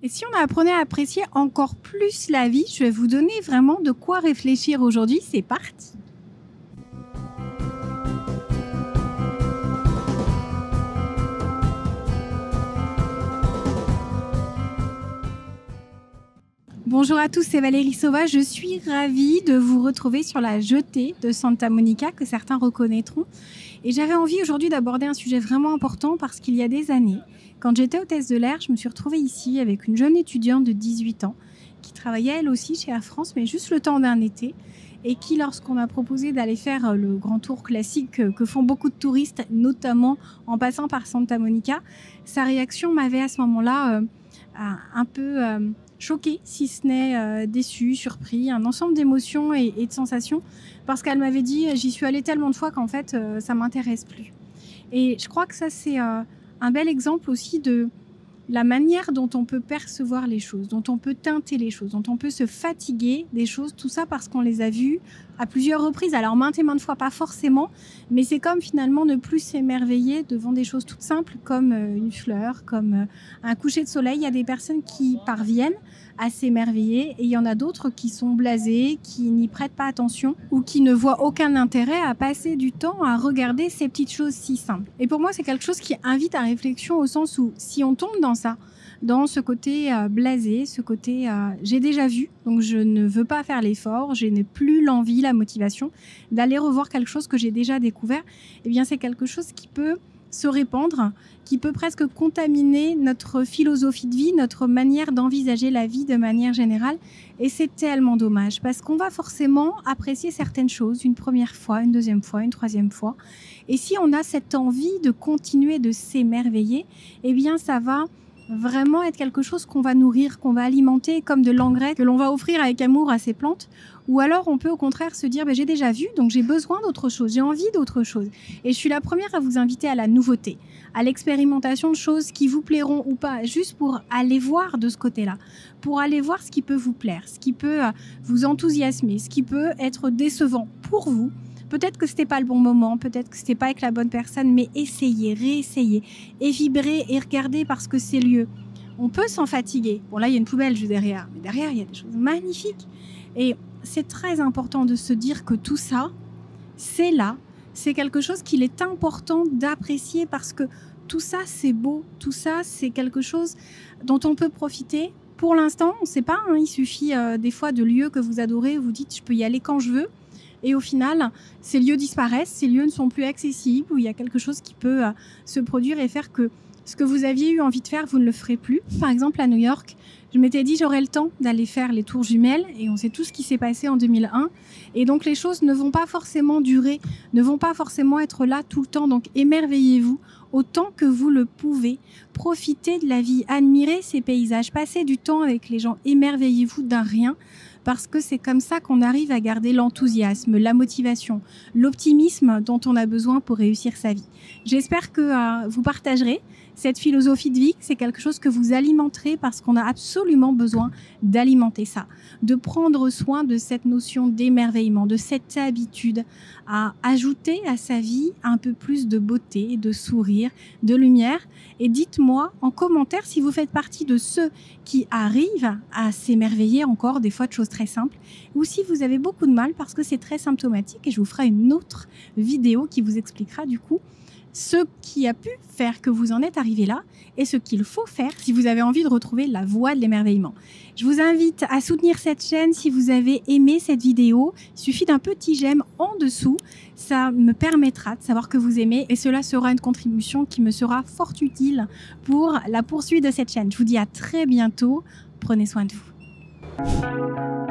Et si on apprenait à apprécier encore plus la vie, je vais vous donner vraiment de quoi réfléchir aujourd'hui. C'est parti! Bonjour à tous, c'est Valérie Sauvage. Je suis ravie de vous retrouver sur la jetée de Santa Monica, que certains reconnaîtront. Et j'avais envie aujourd'hui d'aborder un sujet vraiment important parce qu'il y a des années, quand j'étais hôtesse de l'air, je me suis retrouvée ici avec une jeune étudiante de 18 ans qui travaillait elle aussi chez Air France, mais juste le temps d'un été, et qui, lorsqu'on a proposé d'aller faire le grand tour classique que font beaucoup de touristes, notamment en passant par Santa Monica, sa réaction m'avait à ce moment-là un peu choquée, si ce n'est déçue, surpris, un ensemble d'émotions et de sensations, parce qu'elle m'avait dit « j'y suis allée tellement de fois qu'en fait, ça ne m'intéresse plus ». Et je crois que ça, c'est un bel exemple aussi de la manière dont on peut percevoir les choses, dont on peut teinter les choses, dont on peut se fatiguer des choses, tout ça parce qu'on les a vues à plusieurs reprises. Alors maintes et maintes fois, pas forcément, mais c'est comme finalement ne plus s'émerveiller devant des choses toutes simples comme une fleur, comme un coucher de soleil. Il y a des personnes qui parviennent à s'émerveiller et il y en a d'autres qui sont blasées, qui n'y prêtent pas attention ou qui ne voient aucun intérêt à passer du temps à regarder ces petites choses si simples. Et pour moi, c'est quelque chose qui invite à réflexion au sens où si on tombe dans ça, dans ce côté blasé, ce côté j'ai déjà vu, donc je ne veux pas faire l'effort, je n'ai plus l'envie, la motivation d'aller revoir quelque chose que j'ai déjà découvert, eh bien c'est quelque chose qui peut se répandre, qui peut presque contaminer notre philosophie de vie, notre manière d'envisager la vie de manière générale. Et c'est tellement dommage parce qu'on va forcément apprécier certaines choses une première fois, une deuxième fois, une troisième fois. Et si on a cette envie de continuer de s'émerveiller, eh bien ça va vraiment être quelque chose qu'on va nourrir, qu'on va alimenter comme de l'engrais que l'on va offrir avec amour à ces plantes. Ou alors on peut au contraire se dire j'ai déjà vu, donc j'ai besoin d'autre chose, j'ai envie d'autre chose. Et je suis la première à vous inviter à la nouveauté, à l'expérimentation de choses qui vous plairont ou pas, juste pour aller voir de ce côté-là, pour aller voir ce qui peut vous plaire, ce qui peut vous enthousiasmer, ce qui peut être décevant pour vous. Peut-être que c'était pas le bon moment, peut-être que c'était pas avec la bonne personne, mais essayez, réessayez et vibrez et regardez parce que c'est lieu. On peut s'en fatiguer. Bon là, il y a une poubelle juste derrière, mais derrière, il y a des choses magnifiques. Et c'est très important de se dire que tout ça, c'est là, c'est quelque chose qu'il est important d'apprécier parce que tout ça, c'est beau, tout ça, c'est quelque chose dont on peut profiter. Pour l'instant, on ne sait pas, hein, il suffit des fois de lieux que vous adorez, vous dites je peux y aller quand je veux. Et au final, ces lieux disparaissent, ces lieux ne sont plus accessibles, où il y a quelque chose qui peut se produire et faire que ce que vous aviez eu envie de faire, vous ne le ferez plus. Par exemple, à New York, je m'étais dit j'aurais le temps d'aller faire les tours jumelles et on sait tout ce qui s'est passé en 2001. Et donc les choses ne vont pas forcément durer, ne vont pas forcément être là tout le temps. Donc émerveillez-vous autant que vous le pouvez. Profitez de la vie, admirez ces paysages, passez du temps avec les gens, émerveillez-vous d'un rien. Parce que c'est comme ça qu'on arrive à garder l'enthousiasme, la motivation, l'optimisme dont on a besoin pour réussir sa vie. J'espère que vous partagerez cette philosophie de vie, c'est quelque chose que vous alimenterez parce qu'on a absolument besoin d'alimenter ça, de prendre soin de cette notion d'émerveillement, de cette habitude à ajouter à sa vie un peu plus de beauté, de sourire, de lumière. Et dites-moi en commentaire si vous faites partie de ceux qui arrivent à s'émerveiller encore des fois de choses très simples ou si vous avez beaucoup de mal parce que c'est très symptomatique et je vous ferai une autre vidéo qui vous expliquera du coup ce qui a pu faire que vous en êtes arrivé là et ce qu'il faut faire si vous avez envie de retrouver la voie de l'émerveillement. Je vous invite à soutenir cette chaîne si vous avez aimé cette vidéo. Il suffit d'un petit j'aime en dessous. Ça me permettra de savoir que vous aimez et cela sera une contribution qui me sera fort utile pour la poursuite de cette chaîne. Je vous dis à très bientôt. Prenez soin de vous.